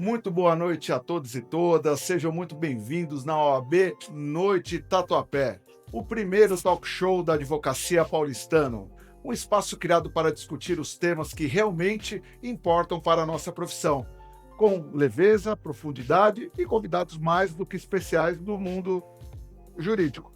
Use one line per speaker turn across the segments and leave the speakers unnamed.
Muito boa noite a todos e todas, sejam muito bem-vindos na OAB Noite Tatuapé, o primeiro talk show da advocacia paulistano, um espaço criado para discutir os temas que realmente importam para a nossa profissão, com leveza, profundidade e convidados mais do que especiais do mundo jurídico.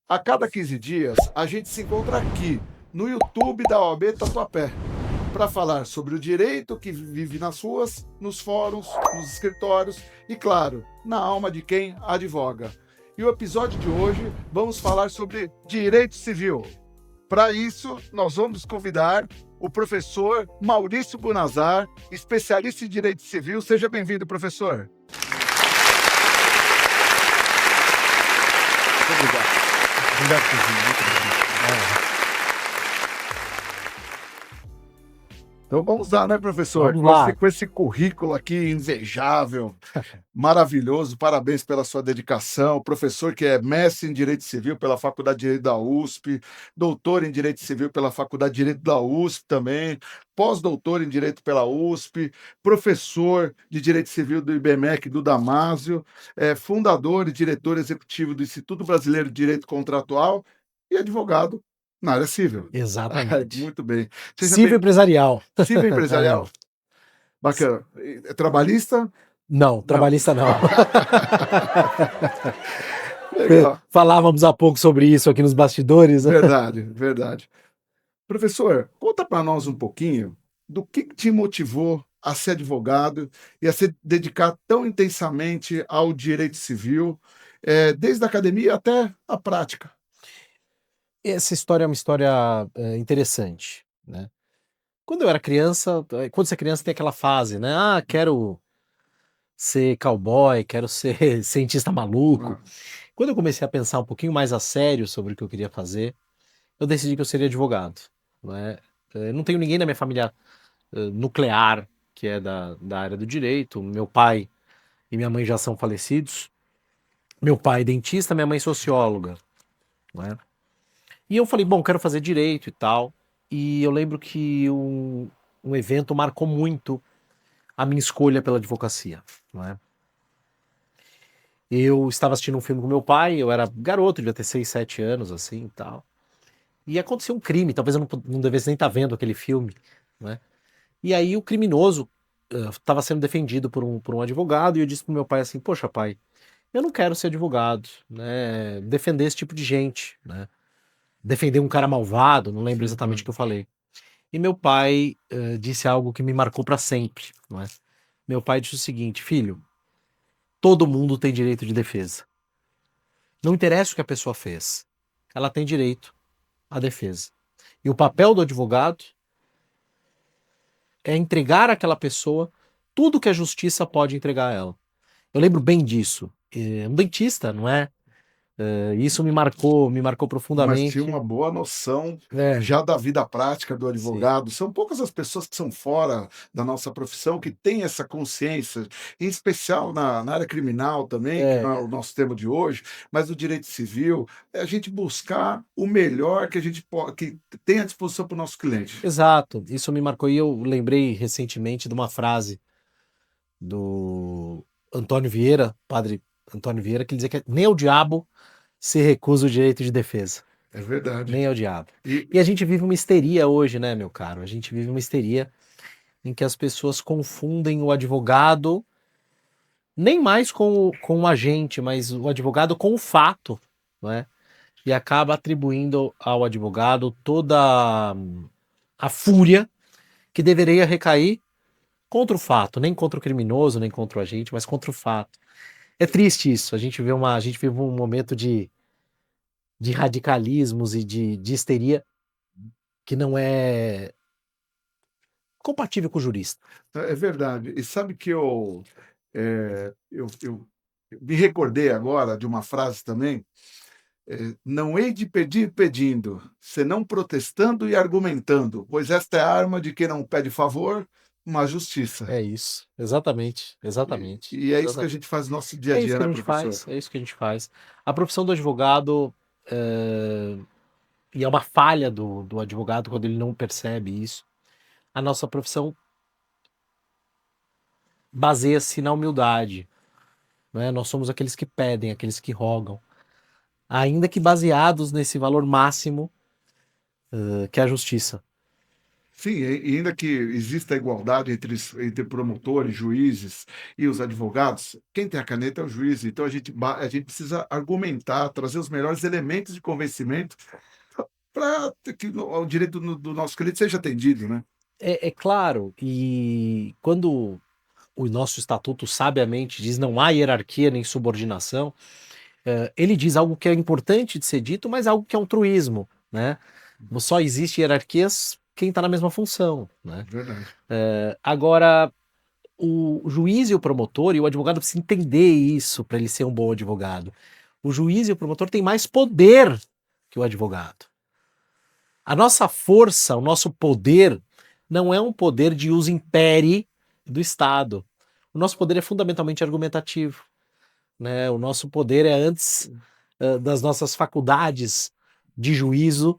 A cada 15 dias, a gente se encontra aqui, no YouTube da OAB Tatuapé, para falar sobre o direito que vive nas ruas, nos fóruns, nos escritórios e, claro, na alma de quem advoga. E o episódio de hoje, vamos falar sobre direito civil. Para isso, nós vamos convidar o professor Maurício Bunazar, especialista em direito civil. Seja bem-vindo, professor. Muito obrigado. Então vamos lá, né, professor?
Vamos lá.
Com esse currículo aqui invejável, maravilhoso, parabéns pela sua dedicação. Professor que é mestre em Direito Civil pela Faculdade de Direito da USP, doutor em Direito Civil pela Faculdade de Direito da USP também, pós-doutor em Direito pela USP, professor de Direito Civil do IBMEC do Damásio, fundador e diretor executivo do Instituto Brasileiro de Direito Contratual e advogado na área civil.
Exatamente.
Muito bem.
Civil empresarial.
Civil empresarial. Bacana. É trabalhista?
Não, trabalhista não.
Legal.
Falávamos há pouco sobre isso aqui nos bastidores. Né?
Verdade, verdade. Professor, conta para nós um pouquinho do que te motivou a ser advogado e a se dedicar tão intensamente ao direito civil, desde a academia até a prática.
Essa história é uma história interessante, né? Quando eu era criança, quando você é criança tem aquela fase, né? Ah, quero ser cowboy, quero ser cientista maluco. Quando eu comecei a pensar um pouquinho mais a sério sobre o que eu queria fazer, eu decidi que eu seria advogado, né? Eu não tenho ninguém na minha família nuclear que é da área do direito. Meu pai e minha mãe já são falecidos. Meu pai é dentista, minha mãe socióloga, né? E eu falei, bom, quero fazer direito e tal. E eu lembro que um evento marcou muito a minha escolha pela advocacia, não é? Eu estava assistindo um filme com meu pai, eu era garoto, devia ter 6, 7 anos, assim, e tal. E aconteceu um crime, talvez eu não devesse nem estar vendo aquele filme, né? E aí o criminoso estava sendo defendido por um advogado, e eu disse pro meu pai assim, poxa, pai, eu não quero ser advogado, né? Defender esse tipo de gente, né? Defender um cara malvado, não lembro exatamente o que eu falei. E meu pai disse algo que me marcou para sempre, não é? Meu pai disse o seguinte, filho, todo mundo tem direito de defesa. Não interessa o que a pessoa fez, ela tem direito à defesa. E o papel do advogado é entregar àquela pessoa tudo que a justiça pode entregar a ela. Eu lembro bem disso. Um dentista, não é? Isso me marcou profundamente.
Mas tinha uma boa noção já da vida prática do advogado.
Sim.
São poucas as pessoas que são fora da nossa profissão que têm essa consciência, em especial na área criminal também, que não é o nosso tema de hoje, mas o direito civil, é a gente buscar o melhor que a gente que tem à disposição para o nosso cliente.
Exato, isso me marcou. E eu lembrei recentemente de uma frase do Antônio Vieira, padre Antônio Vieira, que ele dizia que nem ao diabo se recusa o direito de defesa.
É verdade.
Nem ao diabo. E a gente vive uma histeria hoje, né, meu caro? A gente vive uma histeria em que as pessoas confundem o advogado nem mais com o agente, mas o advogado com o fato, não é? E acaba atribuindo ao advogado toda a fúria que deveria recair contra o fato, nem contra o criminoso, nem contra o agente, mas contra o fato. É triste isso, a gente vive um momento de radicalismos e de histeria que não é compatível com o jurista.
É verdade. E sabe que eu me recordei agora de uma frase também, não hei de pedir pedindo, senão protestando e argumentando, pois esta é a arma de quem não pede favor, uma justiça.
É isso, exatamente,
E,
exatamente.
e é isso que a gente faz no nosso dia a
É isso
dia,
que a
né,
gente
professor?
faz, é isso que a gente faz. A profissão do advogado, eh, e é uma falha do advogado quando ele não percebe isso, a nossa profissão baseia-se na humildade, né? Nós somos aqueles que pedem, aqueles que rogam, ainda que baseados nesse valor máximo, que é a justiça.
Sim, e ainda que exista igualdade entre promotores, juízes e os advogados, quem tem a caneta é o juiz. Então a gente precisa argumentar, trazer os melhores elementos de convencimento para que o direito do nosso cliente seja atendido, né?
É claro, e quando o nosso estatuto sabiamente diz não há hierarquia nem subordinação, ele diz algo que é importante de ser dito, mas algo que é um truísmo, né? Só existe hierarquias quem está na mesma função, né?
Verdade.
Agora, o juiz e o promotor e o advogado precisam entender isso para ele ser um bom advogado. O juiz e o promotor têm mais poder que o advogado. A nossa força, o nosso poder, não é um poder de uso imperi do Estado. O nosso poder é fundamentalmente argumentativo, né? O nosso poder é antes das nossas faculdades de juízo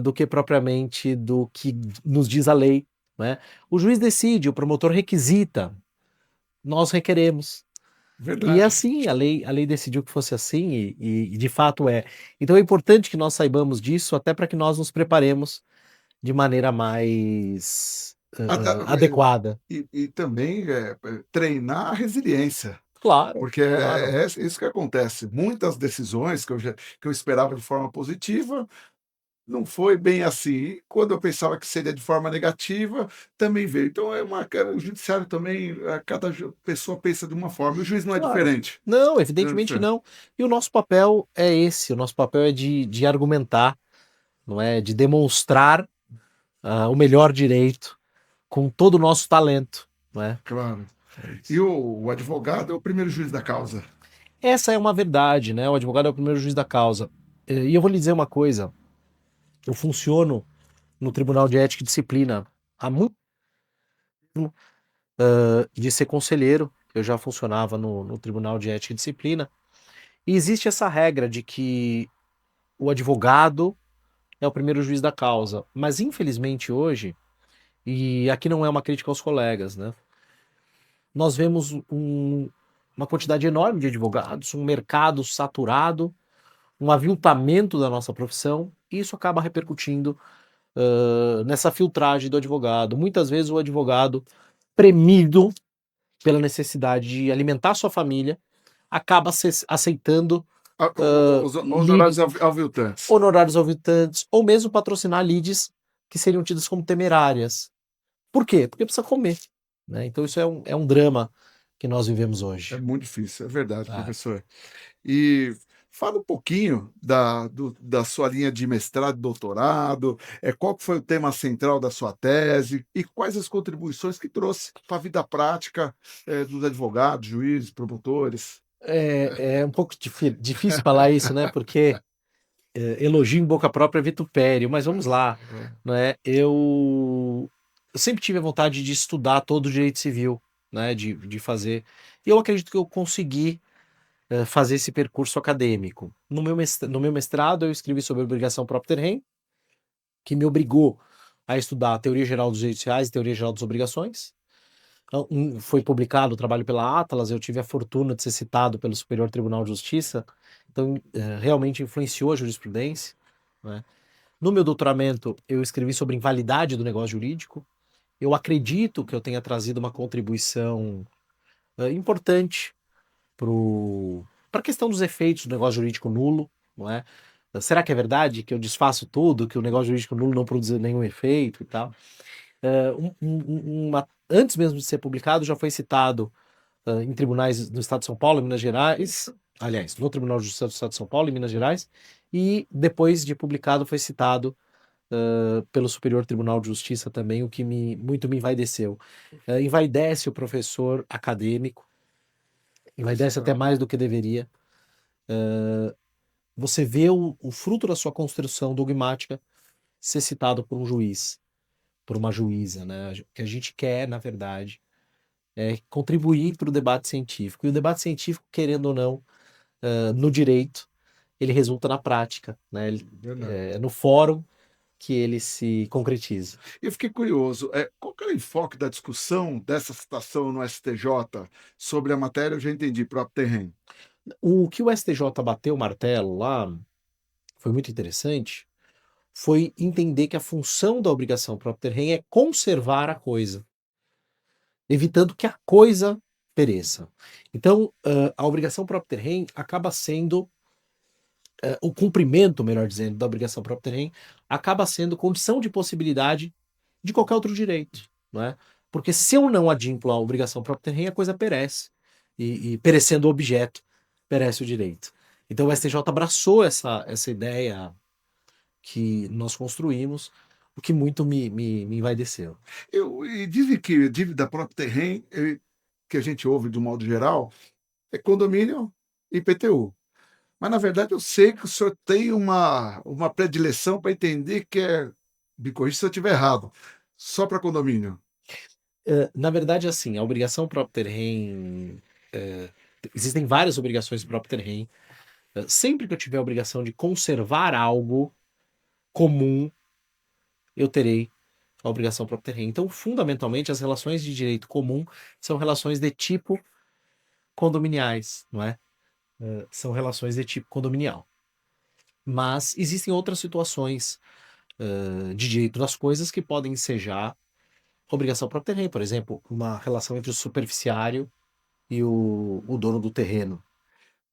do que propriamente do que nos diz a lei, né? O juiz decide, o promotor requisita, nós requeremos. E é
Verdade.
assim, a lei decidiu que fosse assim e de fato é. Então é importante que nós saibamos disso até para que nós nos preparemos de maneira mais adequada.
E também treinar a resiliência.
Claro,
Porque
claro.
é isso que acontece. Muitas decisões que eu esperava de forma positiva, não foi bem assim. E quando eu pensava que seria de forma negativa, também veio. Então o judiciário também, cada pessoa pensa de uma forma, e o juiz não é
Claro.
diferente.
Não,
Não é
evidentemente
diferente.
não. E o nosso papel é esse, o nosso papel é de argumentar, não é? De demonstrar o melhor direito com todo o nosso talento, não é?
Claro.
É
E
isso.
o advogado é o primeiro juiz da causa.
Essa é uma verdade, né? O advogado é o primeiro juiz da causa. E eu vou lhe dizer uma coisa, eu funciono no Tribunal de Ética e Disciplina há muito tempo, de ser conselheiro, eu já funcionava no Tribunal de Ética e Disciplina, e existe essa regra de que o advogado é o primeiro juiz da causa. Mas infelizmente hoje, e aqui não é uma crítica aos colegas, né? Nós vemos uma quantidade enorme de advogados, um mercado saturado, um aviltamento da nossa profissão, e isso acaba repercutindo nessa filtragem do advogado. Muitas vezes o advogado, premido pela necessidade de alimentar sua família, acaba aceitando
Os honorários aviltantes.
honorários exorbitantes, ou mesmo patrocinar leads que seriam tidas como temerárias. Por quê? Porque precisa comer, né? Então isso é um drama que nós vivemos
É
hoje.
muito difícil, é verdade,
Ah,
professor. E fala um pouquinho da sua linha de mestrado e doutorado, qual que foi o tema central da sua tese e quais as contribuições que trouxe para a vida prática, dos advogados, juízes, promotores.
é um pouco difícil falar isso, né? Porque elogio em boca própria é vitupério, mas vamos lá, né? Eu sempre tive a vontade de estudar todo o direito civil, né? De fazer. E eu acredito que eu consegui fazer esse percurso acadêmico. No meu mestrado, eu escrevi sobre a obrigação própria ter rem, que me obrigou a estudar a teoria geral dos direitos reais e teoria geral das obrigações. Então, foi publicado o trabalho pela Atlas, eu tive a fortuna de ser citado pelo Superior Tribunal de Justiça, então realmente influenciou a jurisprudência, né? No meu doutoramento, eu escrevi sobre invalidade do negócio jurídico. Eu acredito que eu tenha trazido uma contribuição importante para a questão dos efeitos do negócio jurídico nulo, não é? Será que é verdade que eu desfaço tudo, que o negócio jurídico nulo não produz nenhum efeito e tal? Antes mesmo de ser publicado, já foi citado em tribunais no estado de São Paulo, em Minas Gerais, aliás, no Tribunal de Justiça do estado de São Paulo, em Minas Gerais, e depois de publicado foi citado pelo Superior Tribunal de Justiça também, o que muito me envaideceu. Envaidece o professor acadêmico, envaidece até mais do que deveria. Você vê o fruto da sua construção dogmática ser citado por um juiz. por uma juíza, né? O que a gente quer, na verdade, é contribuir para o debate científico. E o debate científico, querendo ou não, no direito, ele resulta na prática, né? É no fórum que ele se concretiza.
Eu fiquei curioso, qual que é o enfoque da discussão dessa citação no STJ sobre a matéria? Eu já entendi, próprio terreno.
O que o STJ bateu o martelo lá foi muito interessante, foi entender que a função da obrigação próprio terreno é conservar a coisa, evitando que a coisa pereça. Então, a obrigação próprio terreno acaba sendo, o cumprimento, melhor dizendo, da obrigação próprio terreno, acaba sendo condição de possibilidade de qualquer outro direito, não é? Porque se eu não adimplo a obrigação próprio terreno, a coisa perece. E perecendo o objeto, perece o direito. Então o STJ abraçou essa ideia que nós construímos, o que muito me envaideceu.
E dizem que dívida próprio terreno, que a gente ouve de um modo geral, é condomínio e IPTU. Mas, na verdade, eu sei que o senhor tem uma predileção para entender que me corrija se eu estiver errado, só para condomínio.
Na verdade, assim, a obrigação próprio terreno, existem várias obrigações próprio terreno. Sempre que eu tiver a obrigação de conservar algo comum, eu terei a obrigação próprio terreno. Então, fundamentalmente, as relações de direito comum são relações de tipo condominiais, não é? São relações de tipo condominial. Mas existem outras situações de direito das coisas que podem ensejar obrigação próprio terreno. Por exemplo, uma relação entre o superficiário e o dono do terreno.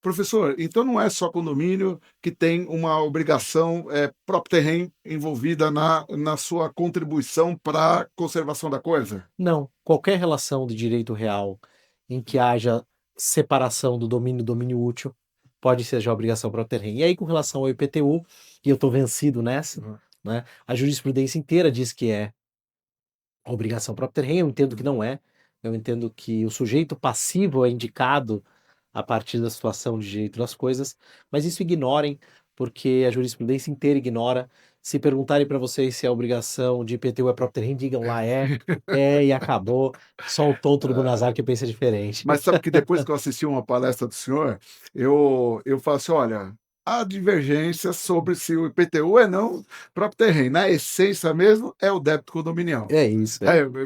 Professor, então não é só condomínio que tem uma obrigação próprio terreno envolvida na sua contribuição para a conservação da coisa?
Não. Qualquer relação de direito real em que haja separação do domínio e domínio útil pode ser já obrigação próprio terreno. E aí, com relação ao IPTU, e eu estou vencido nessa, né? A jurisprudência inteira diz que é a obrigação próprio terreno. Eu entendo que não é. Eu entendo que o sujeito passivo é indicado a partir da situação de direito das coisas, mas isso ignorem, porque a jurisprudência inteira ignora. Se perguntarem para vocês se a obrigação de IPTU é próprio terreno, digam lá, e acabou. Só o tonto do Bunazar que pensa diferente.
Mas sabe que depois que eu assisti uma palestra do senhor, eu falo assim, olha, há divergência sobre se o IPTU é não próprio terreno. Na essência mesmo, é o débito condominial.
É isso.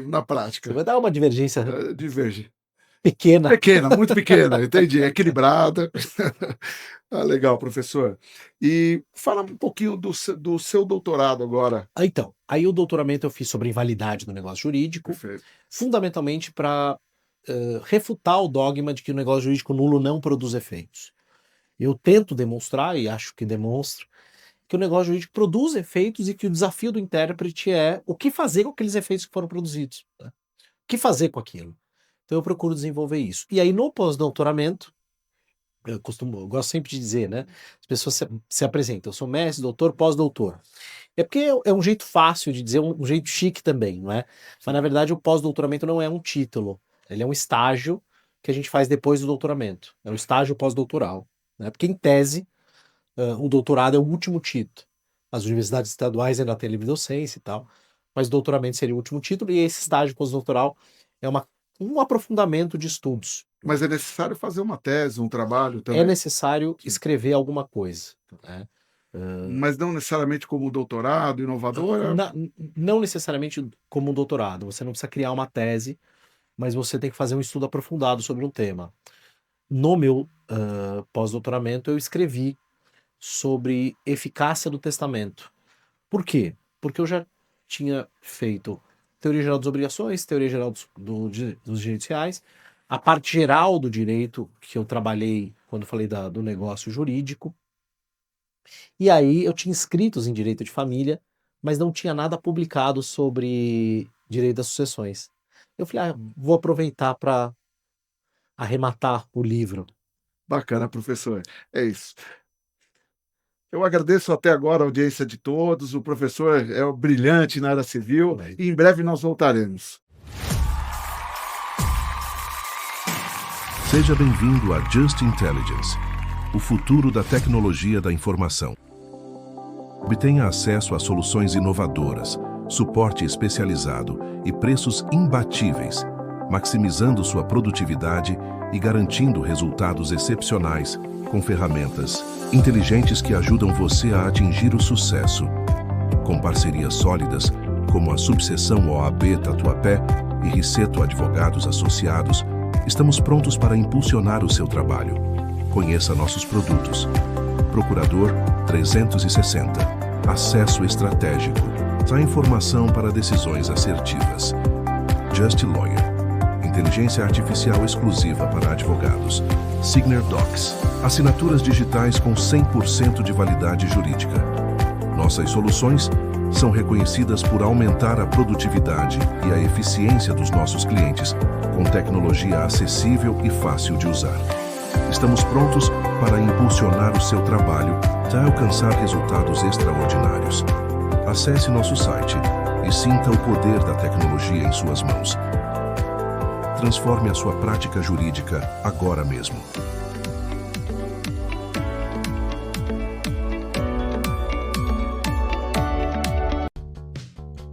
Na prática.
Você vai dar uma divergência
Diverge.
pequena.
Pequena, muito pequena, entendi. Equilibrada. Legal, professor. E fala um pouquinho do seu doutorado agora.
Então, aí o doutoramento eu fiz sobre invalidade do negócio jurídico,
Perfeito.
fundamentalmente para refutar o dogma de que o negócio jurídico nulo não produz efeitos. Eu tento demonstrar, e acho que demonstro, que o negócio jurídico produz efeitos e que o desafio do intérprete é o que fazer com aqueles efeitos que foram produzidos. Né? O que fazer com aquilo? Então eu procuro desenvolver isso. E aí no pós-doutoramento, eu gosto sempre de dizer, né? As pessoas se apresentam, eu sou mestre, doutor, pós-doutor. É porque é um jeito fácil de dizer, um jeito chique também, não é? Mas na verdade o pós-doutoramento não é um título, ele é um estágio que a gente faz depois do doutoramento. É um estágio pós-doutoral. Né? Porque em tese, o doutorado é o último título. As universidades estaduais ainda têm livre docência e tal, mas o doutoramento seria o último título e esse estágio pós-doutoral é um aprofundamento de estudos.
Mas é necessário fazer uma tese, um trabalho também?
É necessário escrever alguma coisa. Né?
Mas não necessariamente como doutorado, inovador?
Não necessariamente como um doutorado. Você não precisa criar uma tese, mas você tem que fazer um estudo aprofundado sobre um tema. No meu pós-doutoramento, eu escrevi sobre eficácia do testamento. Por quê? Porque eu já tinha feito teoria geral das obrigações, teoria geral dos direitos reais, a parte geral do direito que eu trabalhei quando falei do negócio jurídico. E aí eu tinha escritos em direito de família, mas não tinha nada publicado sobre direito das sucessões. Eu falei, vou aproveitar para arrematar o livro.
Bacana, professor. É isso. Eu agradeço até agora a audiência de todos. O professor é brilhante na área civil e em breve nós voltaremos.
Seja bem-vindo a Just Intelligence, o futuro da tecnologia da informação. Obtenha acesso a soluções inovadoras, suporte especializado e preços imbatíveis, maximizando sua produtividade e garantindo resultados excepcionais com ferramentas inteligentes que ajudam você a atingir o sucesso. Com parcerias sólidas, como a Subseção OAB Tatuapé e Riceto Advogados Associados, estamos prontos para impulsionar o seu trabalho. Conheça nossos produtos. Procurador 360. Acesso estratégico. A informação para decisões assertivas. Just Lawyer. Inteligência artificial exclusiva para advogados. Signer Docs. Assinaturas digitais com 100% de validade jurídica. Nossas soluções são reconhecidas por aumentar a produtividade e a eficiência dos nossos clientes, com tecnologia acessível e fácil de usar. Estamos prontos para impulsionar o seu trabalho até alcançar resultados extraordinários. Acesse nosso site e sinta o poder da tecnologia em suas mãos. Transforme a sua prática jurídica agora mesmo.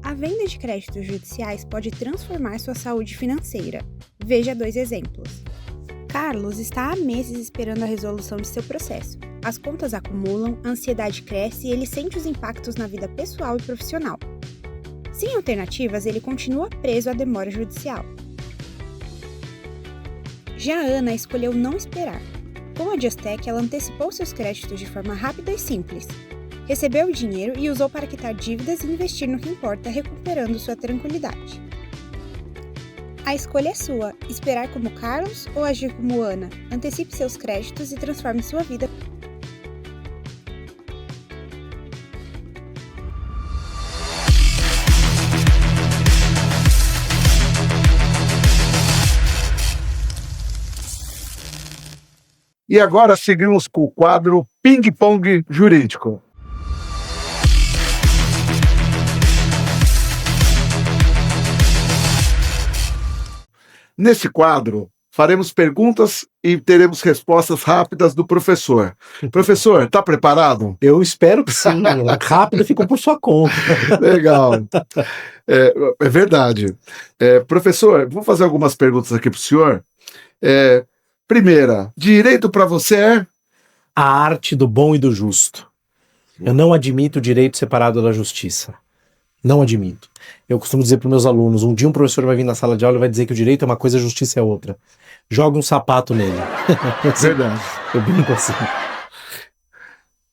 A venda de créditos judiciais pode transformar sua saúde financeira. Veja 2 exemplos. Carlos está há meses esperando a resolução de seu processo. As contas acumulam, a ansiedade cresce e ele sente os impactos na vida pessoal e profissional. Sem alternativas, ele continua preso à demora judicial. Já a Ana escolheu não esperar. Com a Justec, ela antecipou seus créditos de forma rápida e simples. Recebeu o dinheiro e usou para quitar dívidas e investir no que importa, recuperando sua tranquilidade. A escolha é sua: esperar como Carlos ou agir como Ana. Antecipe seus créditos e transforme sua vida.
E agora seguimos com o quadro Ping Pong Jurídico. Nesse quadro, faremos perguntas e teremos respostas rápidas do professor. Professor, está preparado?
Eu espero que sim. Rápido ficou por sua conta.
Legal. É verdade. Professor, vou fazer algumas perguntas aqui para o senhor. Primeira, direito para você é?
A arte do bom e do justo. Eu não admito o direito separado da justiça. Não admito. Eu costumo dizer para os meus alunos, um dia um professor vai vir na sala de aula e vai dizer que o direito é uma coisa e a justiça é outra. Joga um sapato nele.
Verdade.
Eu brinco assim.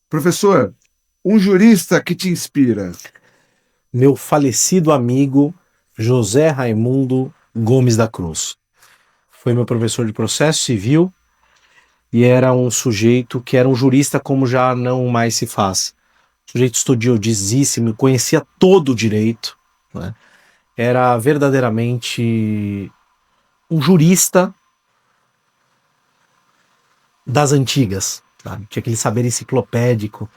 Professor, um jurista que te inspira?
Meu falecido amigo José Raimundo Gomes da Cruz. Foi meu professor de processo civil e era um sujeito que era um jurista como já não mais se faz. Sujeito estudiosíssimo, conhecia todo o direito, né? Era verdadeiramente um jurista das antigas, sabe? Tinha aquele saber enciclopédico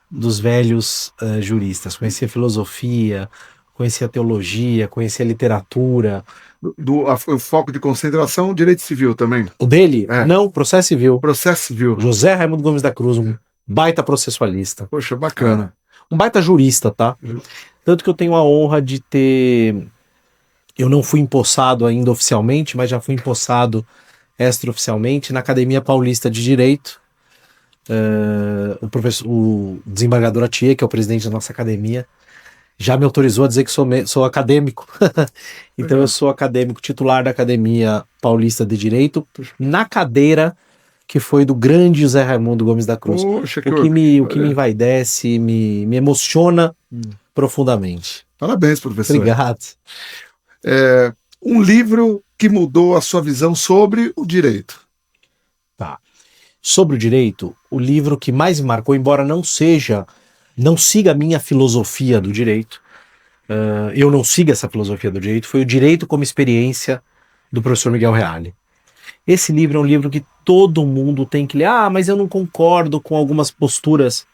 dos velhos juristas. Conhecia filosofia, conhecia teologia, conhecia literatura.
O foco de concentração, direito civil também?
O dele? Não, processo civil.
Processo civil.
José Raimundo Gomes da Cruz, um baita processualista.
Poxa, bacana.
Um baita jurista, tá? Tanto que eu tenho a honra de ter... Eu não fui empossado ainda oficialmente, mas já fui empossado extraoficialmente na Academia Paulista de Direito. O desembargador Atier, que é o presidente da nossa academia, já me autorizou a dizer que sou acadêmico. Então eu sou acadêmico titular da Academia Paulista de Direito, na cadeira que foi do grande José Raimundo Gomes da Cruz.
Poxa,
o que me envaidece, me emociona profundamente.
Parabéns, professor.
Obrigado.
Um livro que mudou a sua visão sobre o direito.
Tá. Sobre o direito, o livro que mais me marcou, embora não siga a minha filosofia do direito, eu não siga essa filosofia do direito, foi o Direito como Experiência, do professor Miguel Reale. Esse livro é um livro que todo mundo tem que ler. Mas eu não concordo com algumas posturas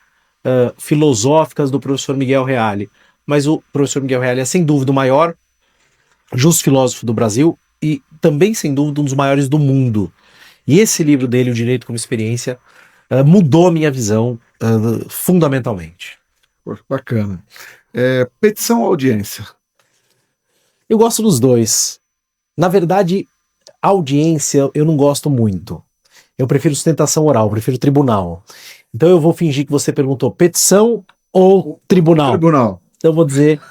filosóficas do professor Miguel Reale. Mas o professor Miguel Reale é, sem dúvida, o maior justo filósofo do Brasil e também, sem dúvida, um dos maiores do mundo. E esse livro dele, O Direito como Experiência, mudou a minha visão fundamentalmente.
Bacana. Petição ou audiência?
Eu gosto dos dois. Na verdade, a audiência eu não gosto muito. Eu prefiro sustentação oral, eu prefiro tribunal. Então eu vou fingir que você perguntou petição ou tribunal.
Tribunal.
Então eu vou dizer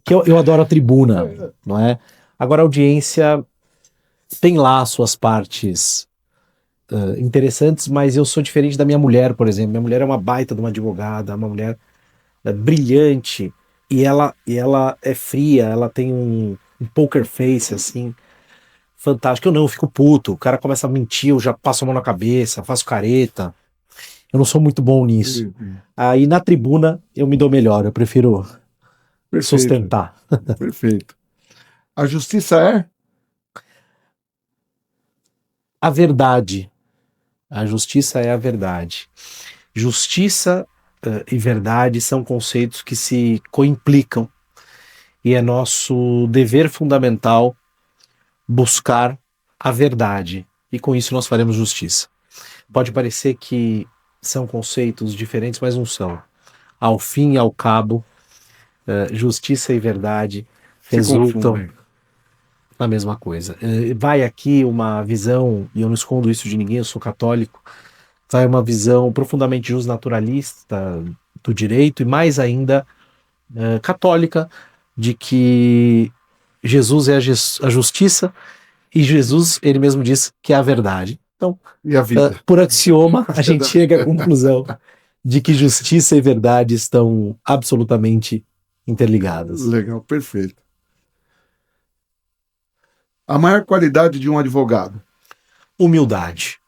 que eu adoro a tribuna, não é? Agora a audiência tem lá suas partes interessantes, mas eu sou diferente da minha mulher, por exemplo. Minha mulher é uma baita de uma advogada, uma mulher brilhante, e ela é fria, ela tem um poker face, assim, fantástico. Eu fico puto, o cara começa a mentir, eu já passo a mão na cabeça, faço careta. Eu não sou muito bom nisso. Aí na tribuna eu me dou melhor, eu prefiro sustentar.
Perfeito. A justiça é?
A verdade. A justiça é a verdade. Justiça e verdade são conceitos que se coimplicam e é nosso dever fundamental buscar a verdade e com isso nós faremos justiça. Pode parecer que são conceitos diferentes, mas não são. Ao fim e ao cabo, justiça e verdade resultam na mesma coisa. Vai aqui uma visão, e eu não escondo isso de ninguém, eu sou católico, vai uma visão profundamente justnaturalista do direito e mais ainda católica, de que Jesus é a justiça e Jesus, ele mesmo diz que é a verdade. Então,
e a vida?
Por axioma, a gente chega à conclusão de que justiça e verdade estão absolutamente interligadas.
Legal, perfeito. A maior qualidade de um advogado?
Humildade.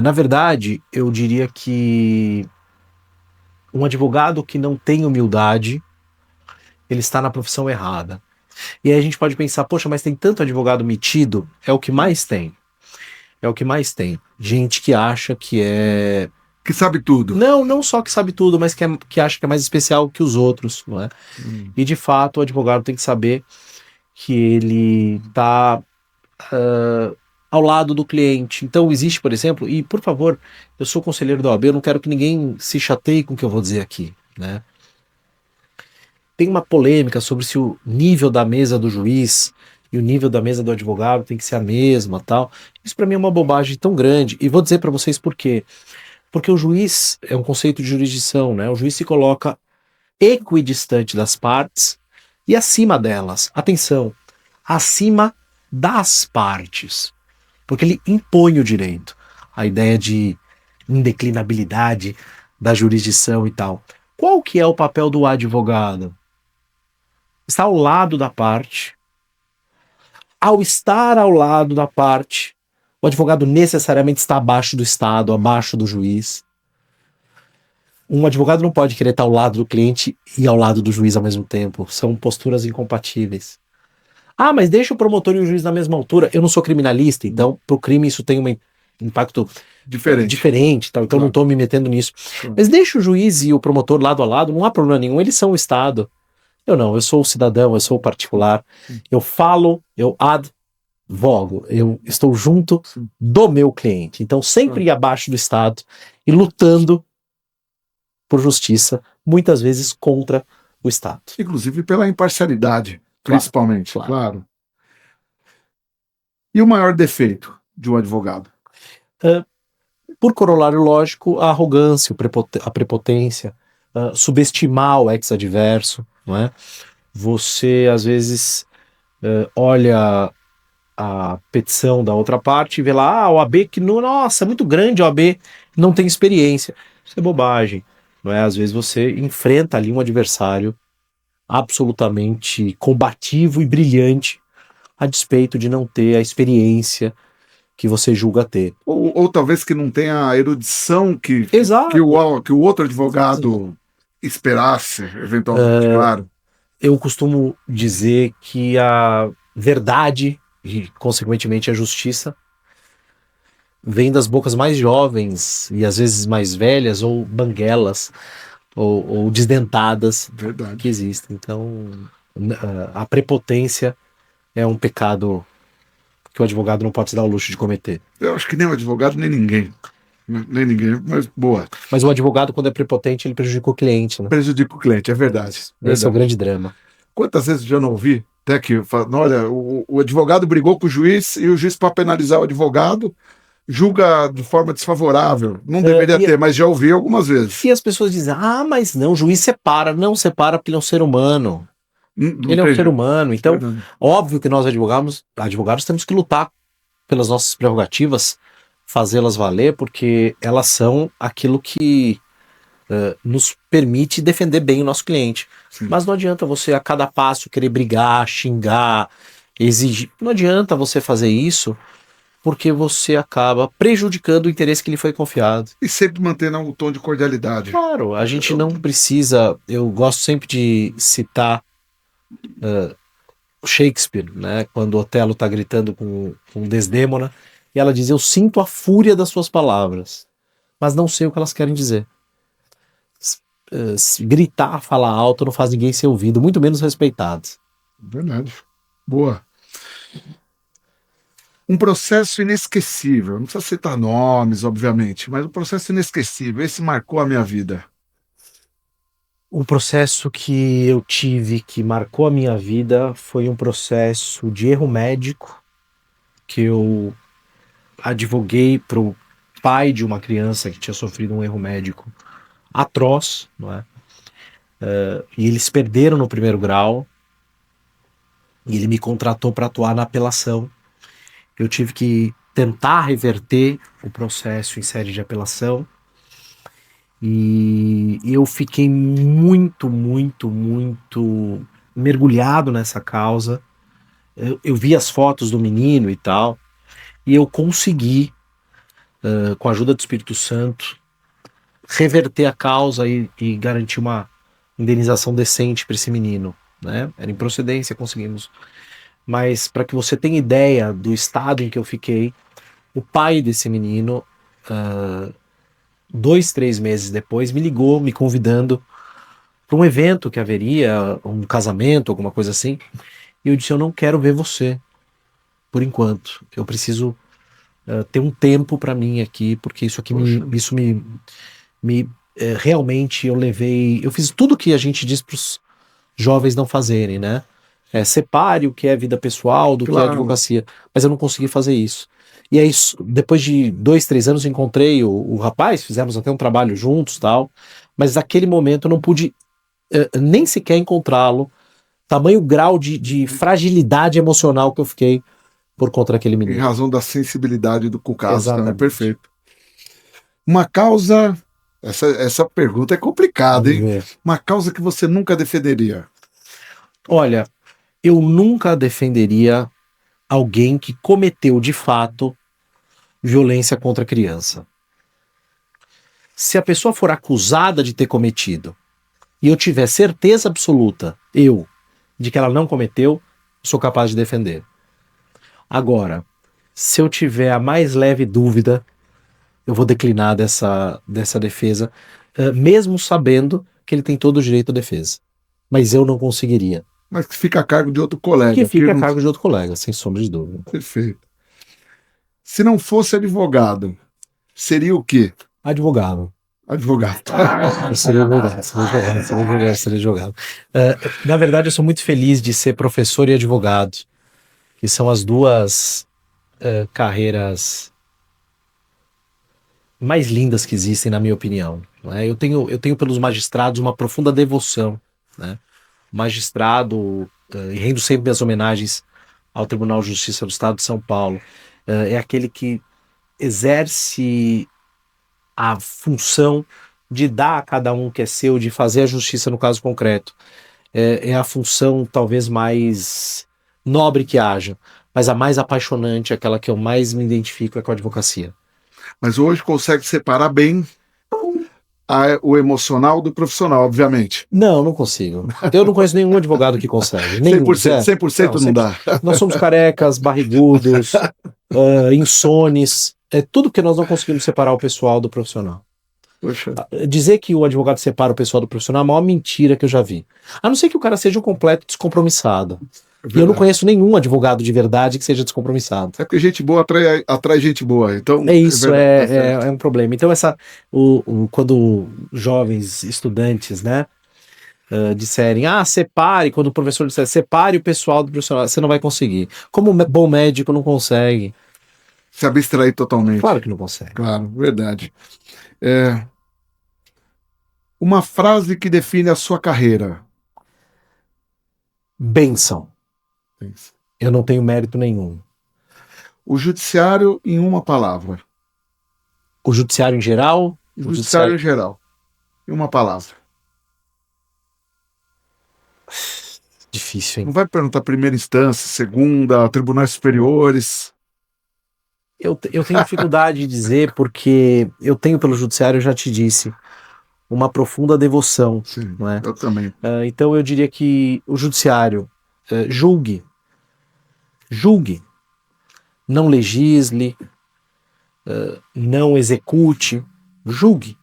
Na verdade, eu diria que um advogado que não tem humildade, ele está na profissão errada. E aí a gente pode pensar, poxa, mas tem tanto advogado metido, é o que mais tem. É o que mais tem. Gente que acha que é...
Que sabe tudo.
Não só que sabe tudo, mas que acha que é mais especial que os outros, não é? E de fato o advogado tem que saber que ele está ao lado do cliente. Então existe, por exemplo, e por favor, eu sou conselheiro da OAB, eu não quero que ninguém se chateie com o que eu vou dizer aqui, né? Tem uma polêmica sobre se o nível da mesa do juiz e o nível da mesa do advogado tem que ser a mesma, tal. Isso para mim é uma bobagem tão grande, e vou dizer para vocês por quê. Porque o juiz é um conceito de jurisdição, né? O juiz se coloca equidistante das partes e acima delas. Atenção, acima das partes. Porque ele impõe o direito. A ideia de indeclinabilidade da jurisdição e tal. Qual que é o papel do advogado? Está ao lado da parte. Ao estar ao lado da parte, o advogado necessariamente está abaixo do Estado, abaixo do juiz. Um advogado não pode querer estar ao lado do cliente e ao lado do juiz ao mesmo tempo. São posturas incompatíveis. Ah, mas deixa o promotor e o juiz na mesma altura. Eu não sou criminalista, então para o crime isso tem um impacto diferente tal, então não estou me metendo nisso. Mas deixa o juiz e o promotor lado a lado, não há problema nenhum, eles são o Estado. Eu sou o cidadão, eu sou o particular. Eu falo, eu advogo, eu estou junto do meu cliente. Então sempre abaixo do Estado e lutando por justiça, muitas vezes contra o Estado.
Inclusive pela imparcialidade, principalmente,
claro.
E o maior defeito de um advogado?
Por corolário lógico, a arrogância, a prepotência, subestimar o ex-adverso, não é? Você, às vezes, olha a petição da outra parte e vê lá, a OAB que, nossa, é muito grande, a OAB não tem experiência. Isso é bobagem, não é? Às vezes você enfrenta ali um adversário absolutamente combativo e brilhante, a despeito de não ter a experiência que você julga ter.
Ou talvez que não tenha a erudição que o outro advogado esperasse, eventualmente, claro.
Eu costumo dizer que a verdade, e consequentemente a justiça, vem das bocas mais jovens e às vezes mais velhas, ou banguelas, ou desdentadas que existem. Então, a prepotência é um pecado que o advogado não pode se dar o luxo de cometer.
Eu acho que nem o advogado, nem ninguém. Nem ninguém, mas boa.
Mas o advogado, quando é prepotente, ele prejudica o cliente, né?
Prejudica o cliente, é verdade.
Esse é o grande drama.
Quantas vezes eu já não ouvi? Até que, olha, o advogado brigou com o juiz e o juiz, para penalizar o advogado, julga de forma desfavorável. Não deveria ter, mas já ouvi algumas vezes.
E as pessoas dizem, mas não, o juiz separa. Não separa porque ele é um ser humano. Ele é um ser humano. Então, óbvio que nós advogados temos que lutar pelas nossas prerrogativas, fazê-las valer, porque elas são aquilo que nos permite defender bem o nosso cliente.
Sim.
Mas não adianta você a cada passo querer brigar, xingar, exigir. Não adianta você fazer isso, porque você acaba prejudicando o interesse que lhe foi confiado.
E sempre mantendo um tom de cordialidade.
Claro, a gente não precisa... Eu gosto sempre de citar Shakespeare, né? Quando Otelo está gritando com Desdémona, e ela diz, eu sinto a fúria das suas palavras, mas não sei o que elas querem dizer. Gritar, falar alto não faz ninguém ser ouvido, muito menos respeitado.
Verdade. Boa. Um processo inesquecível. Não precisa citar nomes, obviamente, mas um processo inesquecível. Esse marcou a minha vida.
O processo que eu tive que marcou a minha vida foi um processo de erro médico, que eu advoguei para o pai de uma criança que tinha sofrido um erro médico atroz, não é? E eles perderam no primeiro grau, e ele me contratou para atuar na apelação. Eu tive que tentar reverter o processo em sede de apelação, e eu fiquei muito mergulhado nessa causa. Eu vi as fotos do menino e tal, e eu consegui, com a ajuda do Espírito Santo, reverter a causa e garantir uma indenização decente para esse menino, né? Era improcedência, conseguimos. Mas para que você tenha ideia do estado em que eu fiquei, o pai desse menino, 2, 3 meses depois, me ligou, me convidando para um evento que haveria, um casamento, alguma coisa assim, e eu disse, eu não quero ver você, por enquanto. Eu preciso ter um tempo para mim aqui, porque isso aqui realmente eu fiz tudo que a gente diz para os jovens não fazerem, né? Separe o que é vida pessoal do que é advocacia, mas eu não consegui fazer isso. E aí, depois de 2, 3 anos, encontrei o rapaz, fizemos até um trabalho juntos, tal, mas naquele momento eu não pude nem sequer encontrá-lo, tamanho grau de fragilidade emocional que eu fiquei por conta daquele menino.
Em razão da sensibilidade do caso, né?
Exatamente.
Perfeito. Uma causa... Essa pergunta é complicada, hein? Uma causa que você nunca defenderia.
Olha, eu nunca defenderia alguém que cometeu, de fato, violência contra a criança. Se a pessoa for acusada de ter cometido, e eu tiver certeza absoluta, de que ela não cometeu, sou capaz de defender. Agora, se eu tiver a mais leve dúvida, eu vou declinar dessa defesa, mesmo sabendo que ele tem todo o direito à defesa. Mas eu não conseguiria.
Mas que fica a cargo de outro colega.
Que fica a cargo de outro colega, sem sombra de dúvida.
Perfeito. Se não fosse advogado, seria o quê?
Advogado.
Seria
advogado. Na verdade, eu sou muito feliz de ser professor e advogado, que são as duas carreiras mais lindas que existem, na minha opinião. Né? Eu tenho pelos magistrados uma profunda devoção. Né? Magistrado, e rendo sempre minhas homenagens ao Tribunal de Justiça do Estado de São Paulo, é aquele que exerce a função de dar a cada um que é seu, de fazer a justiça no caso concreto. É a função talvez mais nobre que haja, mas a mais apaixonante, aquela que eu mais me identifico, é com a advocacia.
Mas hoje consegue separar bem o emocional do profissional, obviamente.
Não consigo. Eu não conheço nenhum advogado que consegue.
100% não dá.
Nós somos carecas, barrigudos, insones. É tudo porque nós não conseguimos separar o pessoal do profissional.
Poxa.
Dizer que o advogado separa o pessoal do profissional é a maior mentira que eu já vi. A não ser que o cara seja um completo descompromissado. E eu não conheço nenhum advogado de verdade que seja descompromissado.
É porque gente boa atrai gente boa. Então,
É isso,
verdade, tá certo.
é um problema. Então, quando jovens estudantes, né, disserem, separe, quando o professor disser, separe o pessoal do profissional, você não vai conseguir. Como bom médico não consegue.
Se abstrair totalmente.
Claro que não consegue.
Claro, verdade. Uma frase que define a sua carreira.
Bênção. Eu não tenho mérito nenhum.
O judiciário em uma palavra.
O judiciário em geral?
O judiciário em geral. Em uma palavra.
Difícil, hein?
Não vai perguntar primeira instância, segunda, tribunais superiores.
Eu tenho dificuldade de dizer, porque eu tenho pelo judiciário, eu já te disse, uma profunda devoção.
Sim,
não é?
eu também.
Então eu diria que o judiciário julgue, não legisle, não execute, julgue.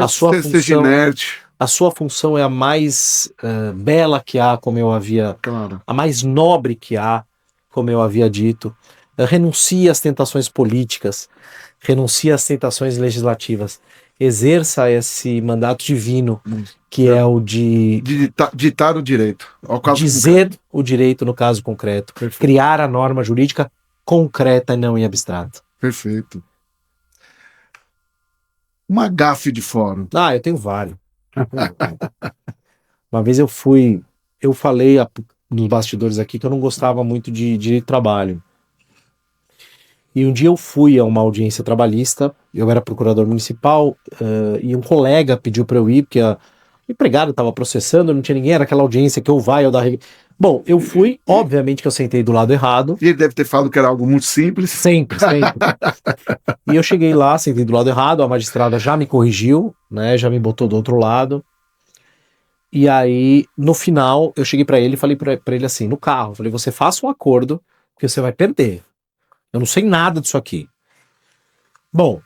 A sua
Seja inerte.
A sua função é a mais bela que há, como eu havia,
Claro.
a mais nobre que há, como eu havia dito. Renuncie às tentações políticas, renuncie às tentações legislativas. Exerça esse mandato divino, que é o de
ditar o direito. Ao caso
dizer o direito no caso concreto.
Perfeito.
Criar a norma jurídica concreta e não em abstrato.
Perfeito. Uma gafe de fórum.
Eu tenho vários. Uma vez eu falei nos bastidores aqui que eu não gostava muito de direito do trabalho. E um dia eu fui a uma audiência trabalhista, eu era procurador municipal, e um colega pediu para eu ir, porque o empregado estava processando, não tinha ninguém, era aquela audiência que eu dar... Bom, eu fui, obviamente que eu sentei do lado errado.
E ele deve ter falado que era algo muito simples.
Sempre. E eu cheguei lá, sentei do lado errado, a magistrada já me corrigiu, né, já me botou do outro lado. E aí, no final, eu cheguei para ele e falei para ele assim, no carro, falei, você faça um acordo, porque você vai perder. Eu não sei nada disso aqui. Bom,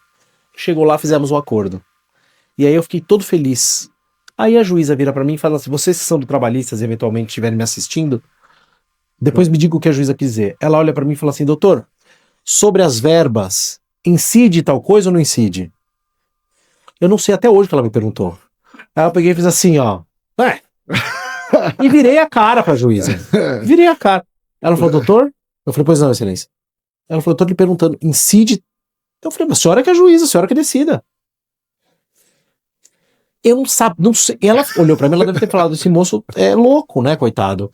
chegou lá, fizemos um acordo. E aí eu fiquei todo feliz. Aí a juíza vira pra mim e fala assim, vocês que são do Trabalhistas e eventualmente estiverem me assistindo, depois me diga o que a juíza quis dizer. Ela olha pra mim e fala assim, doutor, sobre as verbas, incide tal coisa ou não incide? Eu não sei até hoje que ela me perguntou. Aí eu peguei e fiz assim, ó. E virei a cara pra juíza. Virei a cara. Ela falou, doutor? Eu falei, pois não, excelência. Ela falou, eu tô lhe perguntando, incide? Eu falei, mas a senhora que é a juíza, a senhora que decida. Eu não sei. Ela olhou pra mim, ela deve ter falado, esse moço é louco, né, coitado.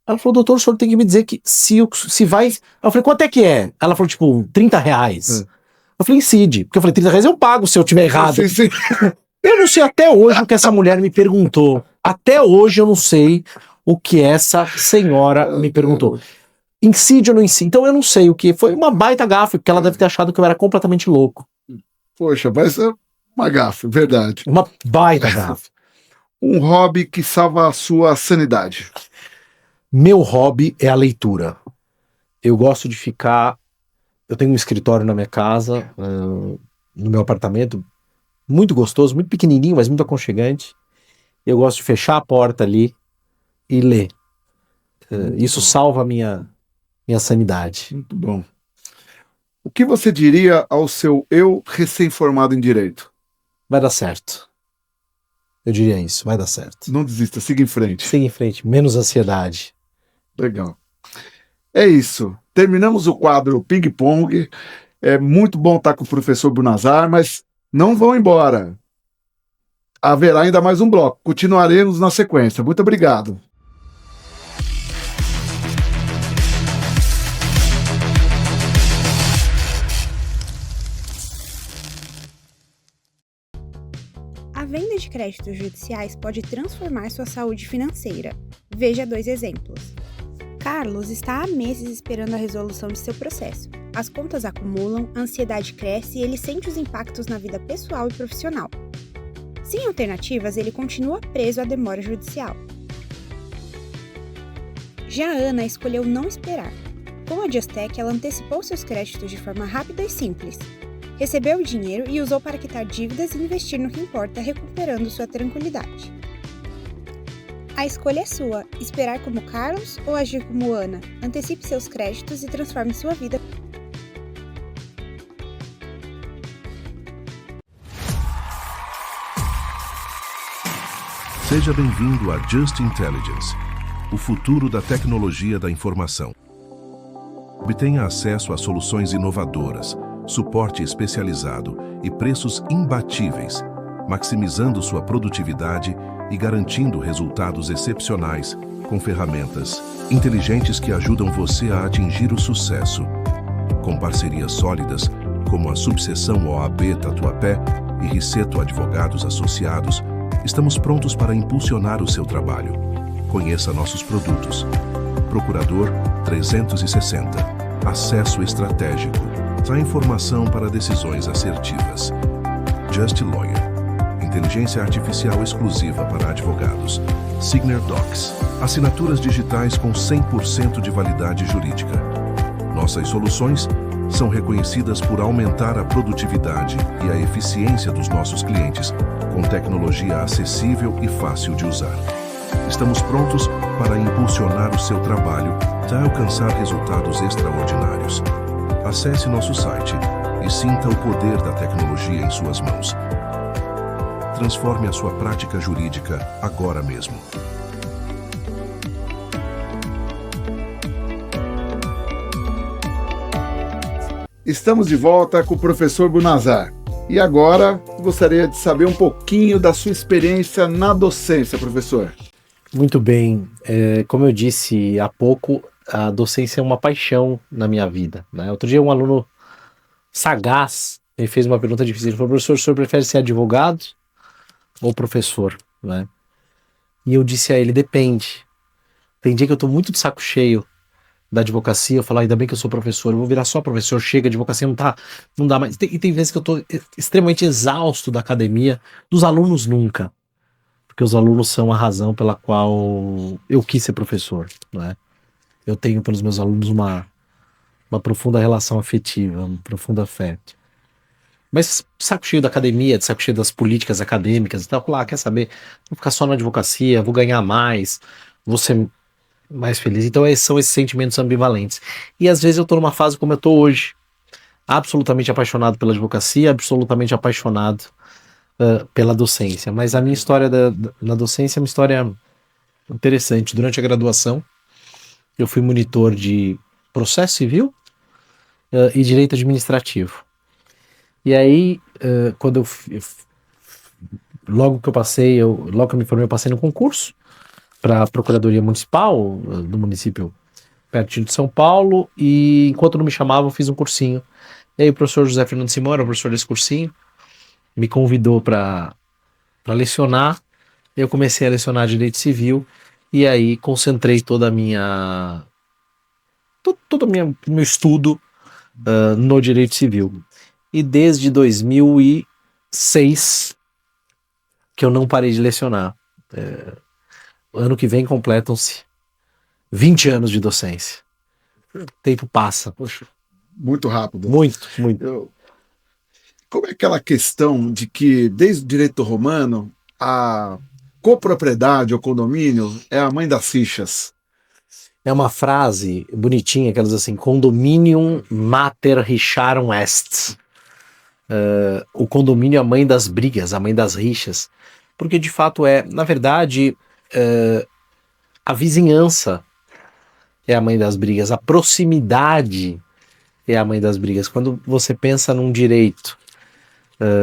Ela falou, doutor, o senhor tem que me dizer que se vai... Eu falei, quanto é que é? Ela falou, tipo, R$30. Eu falei, incide. Porque eu falei, R$30 eu pago se eu tiver errado.
Sim.
Eu não sei até hoje o que essa mulher me perguntou. Até hoje eu não sei o que essa senhora me perguntou. Incide ou não incide? Então eu não sei o que. Foi uma baita gafe, porque ela deve ter achado que eu era completamente louco.
Poxa, mas é uma gafe, verdade.
Uma baita gafe.
Um hobby que salva a sua sanidade.
Meu hobby é a leitura. Eu gosto de ficar... Eu tenho um escritório na minha casa, no meu apartamento, muito gostoso, muito pequenininho, mas muito aconchegante. Eu gosto de fechar a porta ali e ler. Isso salva a minha sanidade.
Muito bom. O que você diria ao seu eu recém-formado em Direito?
Vai dar certo. Eu diria isso, vai dar certo.
Não desista, siga em frente.
Siga em frente, menos ansiedade.
Legal. É isso. Terminamos o quadro Ping Pong. É muito bom estar com o professor Bunazar, mas não vão embora. Haverá ainda mais um bloco. Continuaremos na sequência. Muito obrigado.
A venda de créditos judiciais pode transformar sua saúde financeira. Veja 2 exemplos. Carlos está há meses esperando a resolução de seu processo. As contas acumulam, a ansiedade cresce e ele sente os impactos na vida pessoal e profissional. Sem alternativas, ele continua preso à demora judicial. Já a Ana escolheu não esperar. Com a Justec, ela antecipou seus créditos de forma rápida e simples. Recebeu o dinheiro e usou para quitar dívidas e investir no que importa, recuperando sua tranquilidade. A escolha é sua: esperar como Carlos ou agir como Ana. Antecipe seus créditos e transforme sua vida.
Seja bem-vindo a Just Intelligence, o futuro da tecnologia da informação. Obtenha acesso a soluções inovadoras, suporte especializado e preços imbatíveis, maximizando sua produtividade e garantindo resultados excepcionais com ferramentas inteligentes que ajudam você a atingir o sucesso. Com parcerias sólidas, como a Subseção OAB Tatuapé e Riceto Advogados Associados, estamos prontos para impulsionar o seu trabalho. Conheça nossos produtos. Procurador 360. Acesso estratégico. A informação para decisões assertivas. Just Lawyer. Inteligência artificial exclusiva para advogados. Signer Docs. Assinaturas digitais com 100% de validade jurídica. Nossas soluções são reconhecidas por aumentar a produtividade e a eficiência dos nossos clientes, com tecnologia acessível e fácil de usar. Estamos prontos para impulsionar o seu trabalho até alcançar resultados extraordinários. Acesse nosso site e sinta o poder da tecnologia em suas mãos. Transforme a sua prática jurídica agora mesmo.
Estamos de volta com o professor Bunazar. E agora, gostaria de saber um pouquinho da sua experiência na docência, professor.
Muito bem. Como eu disse há pouco, a docência é uma paixão na minha vida, né? Outro dia um aluno sagaz me fez uma pergunta difícil. Ele falou: professor, o senhor prefere ser advogado ou professor? Né? E eu disse a ele: depende. Tem dia que eu estou muito de saco cheio da advocacia, eu falo: ainda bem que eu sou professor, eu vou virar só professor, chega, a advocacia não dá mais. E tem vezes que eu estou extremamente exausto da academia, dos alunos nunca, porque os alunos são a razão pela qual eu quis ser professor, né? Eu tenho pelos meus alunos uma profunda relação afetiva, um profundo afeto. Mas saco cheio da academia, de saco cheio das políticas acadêmicas e tal, quer saber, vou ficar só na advocacia, vou ganhar mais, vou ser mais feliz. Então são esses sentimentos ambivalentes. E às vezes eu tô numa fase como eu tô hoje, absolutamente apaixonado pela advocacia, absolutamente apaixonado pela docência. Mas a minha história na docência é uma história interessante. Durante a graduação, eu fui monitor de processo civil e direito administrativo. E aí, quando logo que eu me formei, eu passei no concurso para a Procuradoria Municipal do município pertinho de São Paulo, e enquanto não me chamavam, eu fiz um cursinho. E aí o professor José Fernando Simão, era o professor desse cursinho, me convidou para lecionar. Eu comecei a lecionar Direito Civil, e aí concentrei todo o meu estudo no Direito Civil. E desde 2006 que eu não parei de lecionar. Ano que vem completam-se 20 anos de docência. O tempo passa.
Poxa, muito rápido.
Muito.
Como é aquela questão de que, desde o direito romano, a copropriedade ou condomínio é a mãe das fichas?
É uma frase bonitinha, aquelas assim: condominium mater richarum est. O condomínio é a mãe das brigas, a mãe das rixas. Porque de fato na verdade, a vizinhança é a mãe das brigas, a proximidade é a mãe das brigas. Quando você pensa num direito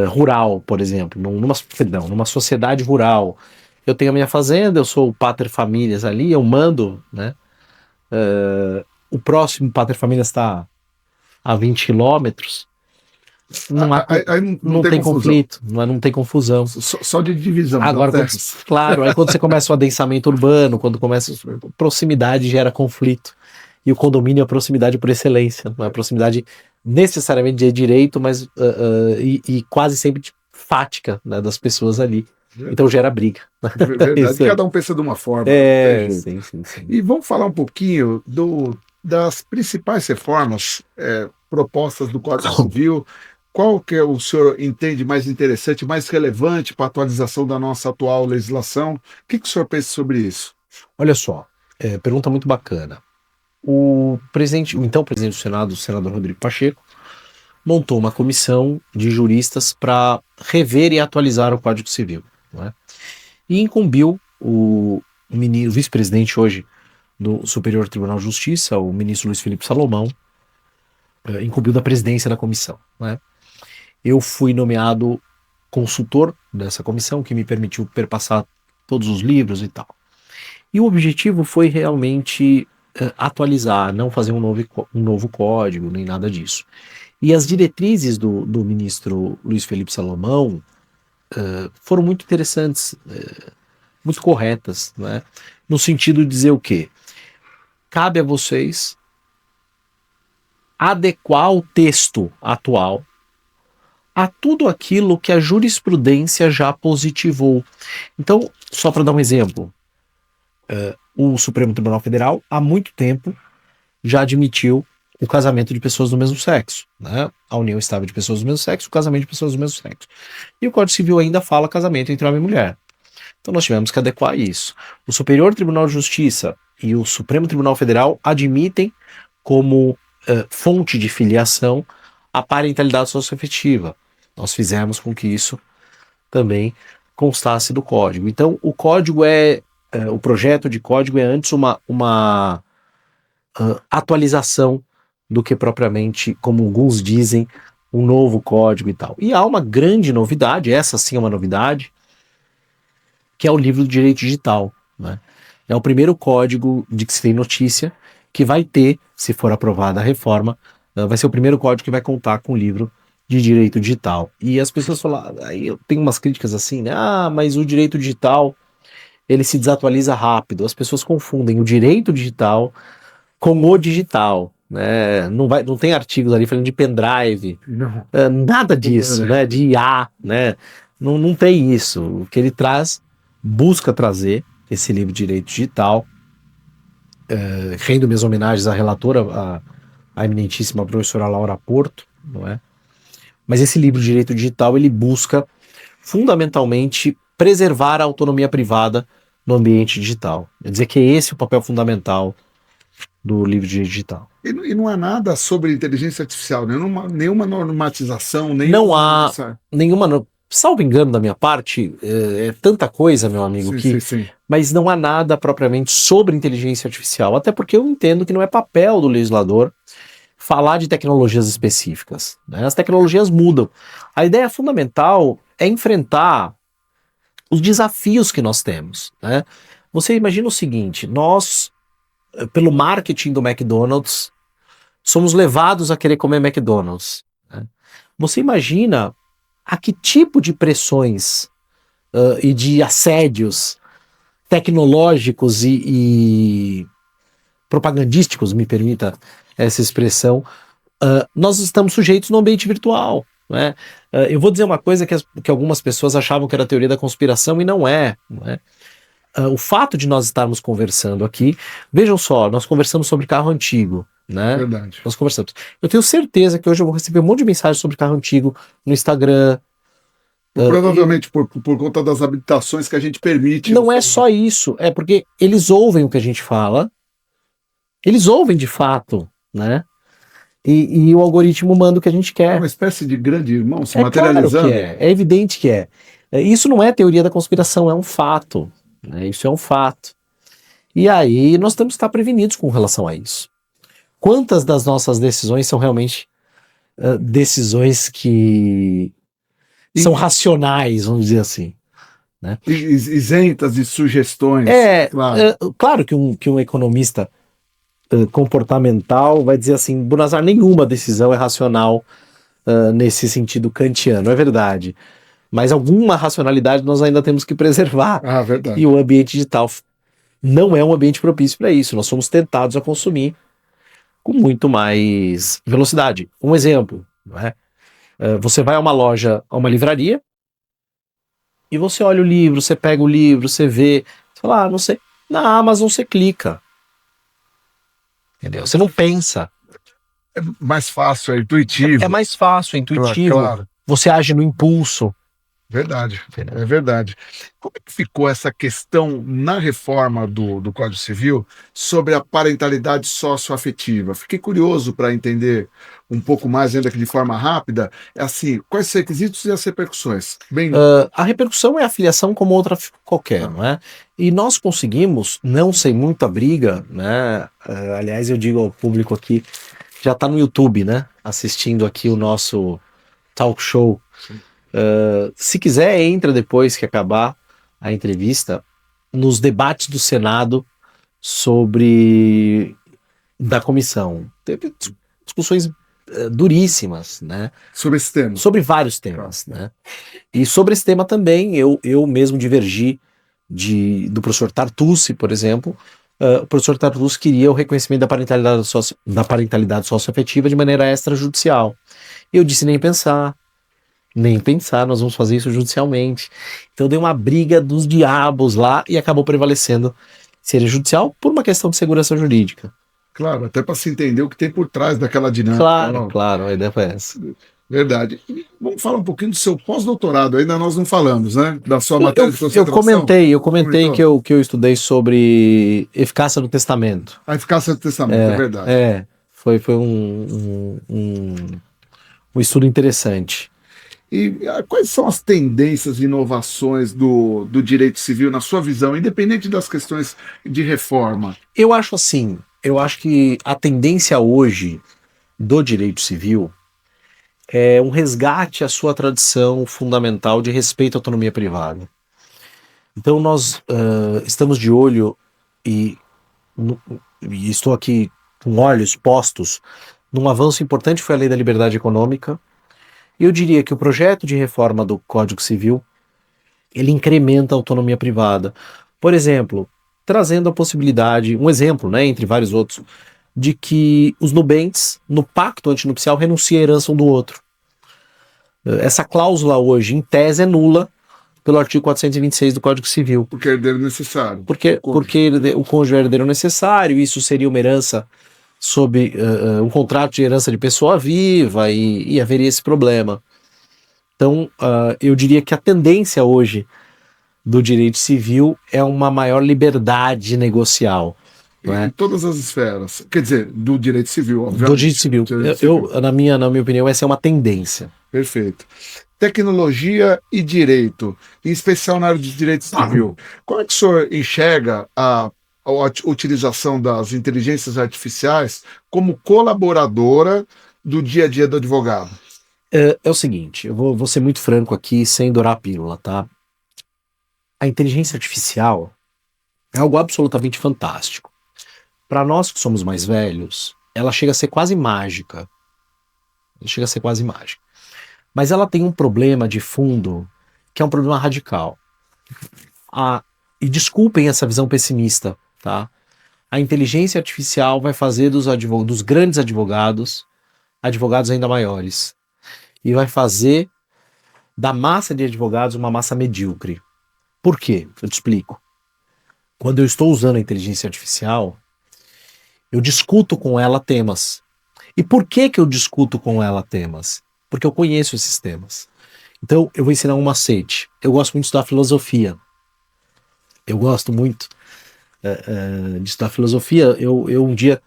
rural, por exemplo, numa sociedade rural, eu tenho a minha fazenda, eu sou o pater familias ali, eu mando, né? O próximo pater familias está a 20 quilômetros. Não tem conflito, não tem confusão.
Só de divisão.
Agora, claro, aí quando você começa o adensamento urbano, quando começa proximidade, gera conflito. E o condomínio é a proximidade por excelência, não é a proximidade necessariamente de direito, mas e quase sempre fática, né, das pessoas ali. Então gera briga.
Verdade, cada um pensa de uma forma.
Sim.
E vamos falar um pouquinho das principais reformas propostas do Código Civil qual que o senhor entende mais interessante, mais relevante para a atualização da nossa atual legislação? O que o senhor pensa sobre isso?
Olha só, pergunta muito bacana. O então presidente do Senado, o senador Rodrigo Pacheco, montou uma comissão de juristas para rever e atualizar o Código Civil, não é? E incumbiu o vice-presidente hoje do Superior Tribunal de Justiça, o ministro Luiz Felipe Salomão, incumbiu da presidência da comissão, não é? Eu fui nomeado consultor dessa comissão, que me permitiu perpassar todos os livros e tal. E o objetivo foi realmente atualizar, não fazer um novo código, nem nada disso. E as diretrizes do ministro Luiz Felipe Salomão foram muito interessantes, muito corretas, né? No sentido de dizer o quê? Cabe a vocês adequar o texto atual a tudo aquilo que a jurisprudência já positivou. Então, só para dar um exemplo, o Supremo Tribunal Federal, há muito tempo, já admitiu o casamento de pessoas do mesmo sexo, né? A união estável de pessoas do mesmo sexo, o casamento de pessoas do mesmo sexo. E o Código Civil ainda fala casamento entre homem e mulher. Então nós tivemos que adequar isso. O Superior Tribunal de Justiça e o Supremo Tribunal Federal admitem como fonte de filiação a parentalidade socioafetiva. Nós fizemos com que isso também constasse do código. Então o código o projeto de código é antes uma atualização do que propriamente, como alguns dizem, um novo código e tal. E há uma grande novidade, essa sim é uma novidade, que é o livro do direito digital, né? É o primeiro código de que se tem notícia, que vai ter, se for aprovada a reforma, vai ser o primeiro código que vai contar com o livro de direito digital. E as pessoas falam, aí eu tenho umas críticas assim, né? Mas o direito digital, ele se desatualiza rápido. As pessoas confundem o direito digital com o digital, né? Não tem artigos ali falando de pendrive, nada disso, né? De IA, né? Não tem isso. O que ele busca trazer, esse livro de direito digital, rendo minhas homenagens à relatora, a eminentíssima professora Laura Porto, não é? Mas esse livro de direito digital, ele busca fundamentalmente preservar a autonomia privada no ambiente digital. Quer dizer que esse é o papel fundamental do livro de direito digital.
E não há nada sobre inteligência artificial, nenhuma normatização,
não há nenhuma, salvo engano da minha parte, é tanta coisa, meu amigo,
sim.
Mas não há nada propriamente sobre inteligência artificial, até porque eu entendo que não é papel do legislador falar de tecnologias específicas, né? As tecnologias mudam. A ideia fundamental é enfrentar os desafios que nós temos, né? Você imagina o seguinte, nós, pelo marketing do McDonald's, somos levados a querer comer McDonald's, né? Você imagina a que tipo de pressões e de assédios tecnológicos e propagandísticos, me permita essa expressão, nós estamos sujeitos no ambiente virtual, né? Eu vou dizer uma coisa que algumas pessoas achavam que era teoria da conspiração e não é, não é? O fato de nós estarmos conversando aqui, vejam só, nós conversamos sobre carro antigo, né?
Verdade.
Nós conversamos. Eu tenho certeza que hoje eu vou receber um monte de mensagens sobre carro antigo no Instagram.
Provavelmente por conta das habilitações que a gente permite.
Não é só isso, é porque eles ouvem o que a gente fala, eles ouvem de fato, né? E o algoritmo manda o que a gente quer.
Uma espécie de grande irmão se
materializando.
Claro
que é evidente que é. Isso não é teoria da conspiração, é um fato, né? Isso é um fato. E aí nós temos que estar prevenidos com relação a isso. Quantas das nossas decisões são realmente decisões que são racionais, vamos dizer assim, né?
Isentas de sugestões.
Claro que um economista comportamental vai dizer assim, Bonazar, nenhuma decisão é racional nesse sentido kantiano, é verdade. Mas alguma racionalidade nós ainda temos que preservar.
Verdade.
E o ambiente digital não é um ambiente propício para isso. Nós somos tentados a consumir com muito mais velocidade. Um exemplo, não é? Você vai a uma loja, a uma livraria, e você olha o livro, você pega o livro, você vê, você fala, não sei, na Amazon você clica. Entendeu? Você não pensa.
É mais fácil, é intuitivo.
É mais fácil, é intuitivo.
Claro.
Você age no impulso.
Verdade, é verdade. Como é que ficou essa questão na reforma do Código Civil sobre a parentalidade socioafetiva? Fiquei curioso para entender um pouco mais, ainda que de forma rápida, assim, quais os requisitos e as repercussões? Bem,
A repercussão é a filiação como outra qualquer, não é? E nós conseguimos, não sem muita briga, né? Aliás, eu digo ao público aqui, já está no YouTube, né? Assistindo aqui o nosso talk show. Se quiser, entra depois que acabar a entrevista nos debates do Senado sobre da comissão. Teve discussões duríssimas, né?
sobre esse tema.
Sobre vários temas, né? E sobre esse tema também, eu mesmo divergi do professor Tartucci, por exemplo. O professor Tartucci queria o reconhecimento da parentalidade socioafetiva de maneira extrajudicial. Eu disse nem pensar, nós vamos fazer isso judicialmente. Então deu uma briga dos diabos lá e acabou prevalecendo ser judicial por uma questão de segurança jurídica.
Claro, até para se entender o que tem por trás daquela dinâmica.
Claro, a ideia foi essa.
Verdade. E vamos falar um pouquinho do seu pós-doutorado, ainda nós não falamos, né? Da sua matéria de
Eu
concentração.
comentei que eu estudei sobre eficácia do testamento.
A eficácia do testamento, é verdade.
Foi um estudo interessante.
E quais são as tendências e inovações do direito civil, na sua visão, independente das questões de reforma?
Eu acho que a tendência hoje do direito civil é um resgate à sua tradição fundamental de respeito à autonomia privada. Então nós estamos de olho e estou aqui com olhos postos num avanço importante, foi a Lei da Liberdade Econômica. E eu diria que o projeto de reforma do Código Civil, ele incrementa a autonomia privada. Por exemplo, trazendo a possibilidade, um exemplo, né, entre vários outros, de que os nubentes, no pacto antinupcial, renunciam à herança um do outro. Essa cláusula hoje, em tese, é nula pelo artigo 426 do Código Civil.
Porque é herdeiro necessário.
Porque o cônjuge é herdeiro necessário, isso seria uma herança sob um contrato de herança de pessoa viva e haveria esse problema. Então, eu diria que a tendência hoje do direito civil é uma maior liberdade negocial. Não é?
Em todas as esferas. Quer dizer, do direito civil, obviamente.
Do direito civil. Na minha opinião, essa é uma tendência.
Perfeito. Tecnologia e direito, em especial na área de direito civil. Como é que o senhor enxerga a utilização das inteligências artificiais como colaboradora do dia a dia do advogado?
É o seguinte, eu vou ser muito franco aqui, sem dourar a pílula, tá? A inteligência artificial é algo absolutamente fantástico. Para nós que somos mais velhos, ela chega a ser quase mágica. Mas ela tem um problema de fundo, que é um problema radical. E desculpem essa visão pessimista, tá? A inteligência artificial vai fazer dos grandes advogados ainda maiores. E vai fazer da massa de advogados uma massa medíocre. Por quê? Eu te explico. Quando eu estou usando a inteligência artificial, eu discuto com ela temas. E por que eu discuto com ela temas? Porque eu conheço esses temas. Então, eu vou ensinar um macete. Eu gosto muito de estudar filosofia. Eu gosto muito de estudar filosofia. Eu um dia...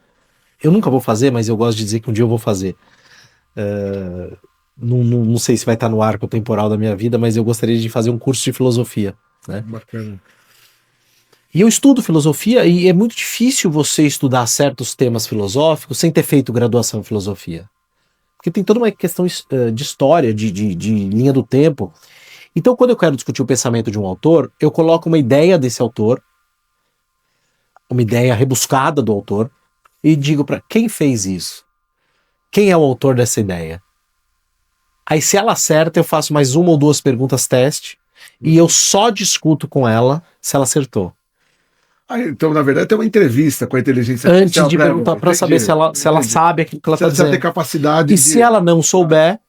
Eu nunca vou fazer, mas eu gosto de dizer que um dia eu vou fazer. Não sei se vai estar no arco temporal da minha vida, mas eu gostaria de fazer um curso de filosofia. Né?
Bacana.
E eu estudo filosofia e é muito difícil você estudar certos temas filosóficos sem ter feito graduação em filosofia. Porque tem toda uma questão de história, de linha do tempo. Então, quando eu quero discutir o pensamento de um autor, eu coloco uma ideia desse autor, uma ideia rebuscada do autor, e digo para quem fez isso? Quem é o autor dessa ideia? Aí, se ela acerta, eu faço mais uma ou duas perguntas teste, e eu só discuto com ela se ela acertou.
Então, na verdade, tem uma entrevista com a inteligência artificial.
Antes de perguntar para saber se ela sabe aquilo que ela está dizendo.
Se ela tem capacidade
se ela não souber,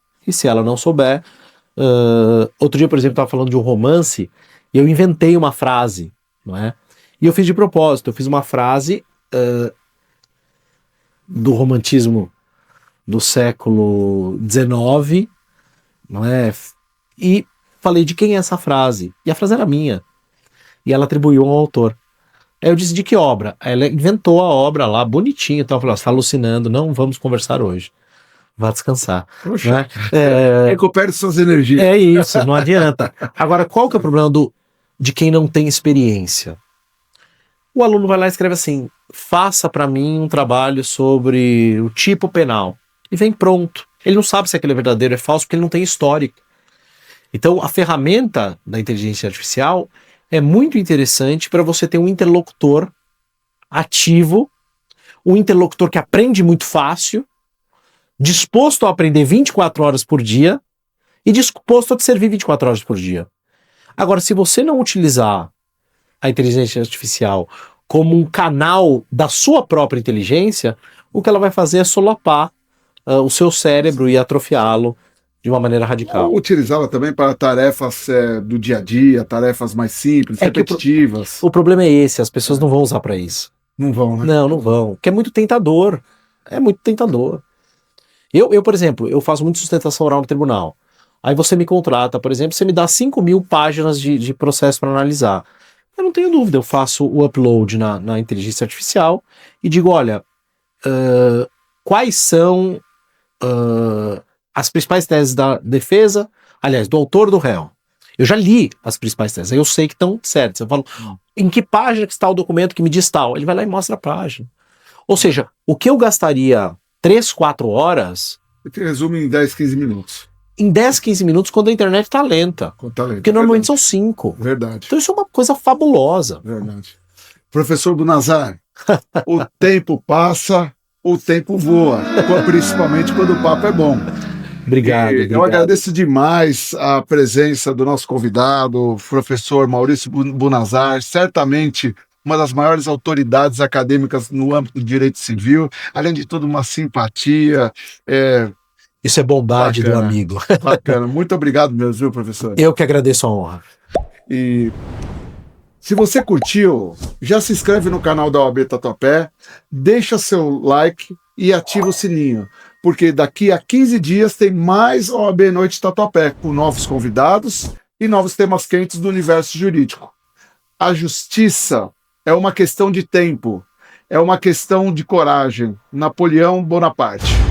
outro dia, por exemplo, eu estava falando de um romance e eu inventei uma frase, não é? E eu fiz de propósito, eu fiz uma frase do romantismo do século XIX, não é? E falei de quem é essa frase. E a frase era minha. E ela atribuiu ao autor. Aí eu disse de que obra? Ela inventou a obra lá, bonitinho e tal. Falou, você tá alucinando, não vamos conversar hoje. Vá descansar.
Poxa,
Né?
recupere suas energias.
É isso, não adianta. Agora, qual que é o problema de quem não tem experiência? O aluno vai lá e escreve assim, faça para mim um trabalho sobre o tipo penal. E vem pronto. Ele não sabe se aquilo é verdadeiro ou é falso, porque ele não tem histórico. Então, a ferramenta da inteligência artificial é muito interessante para você ter um interlocutor ativo, um interlocutor que aprende muito fácil, disposto a aprender 24 horas por dia e disposto a te servir 24 horas por dia. Agora, se você não utilizar a inteligência artificial como um canal da sua própria inteligência, o que ela vai fazer é solapar o seu cérebro e atrofiá-lo de uma maneira radical.
Ou utilizá-la também para tarefas do dia a dia, tarefas mais simples, repetitivas.
O problema é esse, as pessoas não vão usar para isso.
Não vão, né?
Não vão, porque é muito tentador. É muito tentador. Eu, por exemplo, eu faço muito sustentação oral no tribunal. Aí você me contrata, por exemplo, você me dá 5.000 páginas de processo para analisar. Eu não tenho dúvida, eu faço o upload na inteligência artificial e digo, olha, quais são as principais teses da defesa, aliás, do autor do réu. Eu já li as principais teses, aí eu sei que estão certas. Eu falo, em que página que está o documento que me diz tal? Ele vai lá e mostra a página. Ou seja, o que eu gastaria 3, 4 horas...
Eu te resumo em 10, 15 minutos.
Em 10, 15 minutos, quando a internet está lenta. Porque normalmente são 5.
Verdade.
Então isso é uma coisa fabulosa.
Verdade. Professor Bunazar, o tempo passa, o tempo voa. Principalmente quando o papo é bom.
Obrigado.
Eu agradeço demais a presença do nosso convidado, o professor Maurício Bunazar, certamente uma das maiores autoridades acadêmicas no âmbito do direito civil, além de tudo uma simpatia.
Isso é bondade
bacana,
do amigo.
Bacana, muito obrigado mesmo, viu, professor?
Eu que agradeço a honra.
E se você curtiu, já se inscreve no canal da OAB Tatuapé, deixa seu like e ativa o sininho, porque daqui a 15 dias tem mais OAB Noite Tatuapé, com novos convidados e novos temas quentes do universo jurídico. A justiça é uma questão de tempo, é uma questão de coragem. Napoleão Bonaparte.